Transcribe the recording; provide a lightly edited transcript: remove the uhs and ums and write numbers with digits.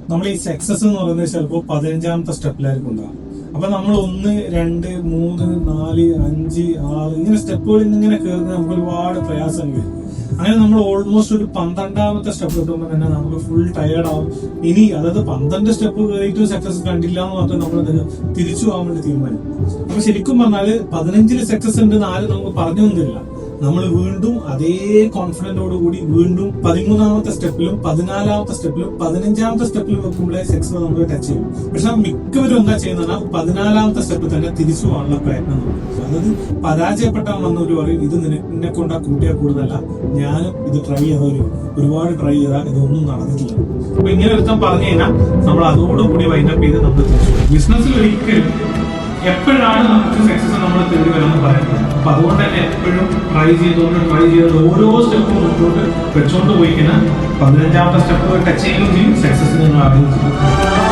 നമ്മൾ ഈ സക്സസ് എന്ന് പറയുന്നത് ചിലപ്പോൾ 15ാമത്തെ സ്റ്റെപ്പിലായിരിക്കും ഉണ്ടാകും. അപ്പൊ നമ്മൾ 1, 2, 3, 4, 5, 6 ഇങ്ങനെ സ്റ്റെപ്പുകളിൽ ഇങ്ങനെ കയറുന്ന നമുക്ക് ഒരുപാട് പ്രയാസങ്ങൾ വരും. അങ്ങനെ നമ്മൾ ഓൾമോസ്റ്റ് ഒരു 12ാമത്തെ സ്റ്റെപ്പ് കിട്ടുമ്പോൾ തന്നെ നമുക്ക് ഫുൾ ടയേർഡ് ആവും. ഇനി അതായത് 12 സ്റ്റെപ്പ് കയറിയിട്ട് സക്സസ് കണ്ടില്ല എന്ന് പറഞ്ഞാൽ നമ്മൾ തിരിച്ചു പോകാൻ വേണ്ടി തീരുമാനിക്കും. അപ്പൊ ശരിക്കും പറഞ്ഞാല് 15ൽ സക്സസ് ഉണ്ട് ആരും നമുക്ക് പറഞ്ഞു തന്നില്ല. നമ്മൾ വീണ്ടും അതേ കോൺഫിഡന്റോട് കൂടി വീണ്ടും 13ാമത്തെ സ്റ്റെപ്പിലും 14ാമത്തെ സ്റ്റെപ്പിലും 15ാമത്തെ സ്റ്റെപ്പിലും വെക്കുമ്പോഴേ സക്സസ് നമ്മൾ ടച്ച് ചെയ്യും. പക്ഷെ മിക്കവരും എന്താ ചെയ്യുന്ന 14ാമത്തെ സ്റ്റെപ്പിൽ തന്നെ തിരിച്ചു പോകാനുള്ള പ്രയത്നം നോക്കും. അതായത് പരാജയപ്പെട്ടാൽ വന്നവര് പറയും ഇത് നിന്നെ കൊണ്ടാ കൂട്ടിയാൽ കൂടുതലല്ല, ഞാനും ഇത് ട്രൈ ചെയ്തവരും ഒരുപാട് ട്രൈ ചെയ്താൽ ഇതൊന്നും നടന്നിട്ടില്ല. അപ്പൊ ഇങ്ങനെ ഒരുത്തം പറഞ്ഞു കഴിഞ്ഞാൽ നമ്മൾ അതോടുകൂടി വൈൻഡപ്പ് ചെയ്ത് നമ്മൾ ബിസിനസ്സിൽ ഒരിക്കലും എപ്പോഴാണ് നമുക്ക് സക്സസ് നമ്മൾ തേടി വരാമെന്ന് പറയുന്നത്. അപ്പൊ അതുകൊണ്ട് തന്നെ എപ്പോഴും ട്രൈ ചെയ്തുകൊണ്ട് ഓരോ സ്റ്റെപ്പും മുന്നോട്ട് വെച്ചോണ്ട് പോയി കഴിഞ്ഞാൽ 15ാമത്തെ സ്റ്റെപ്പ് ടച്ച് ചെയ്യുകയും ചെയ്യും, സക്സസ് നിങ്ങൾ ആദ്യം ചെയ്യും.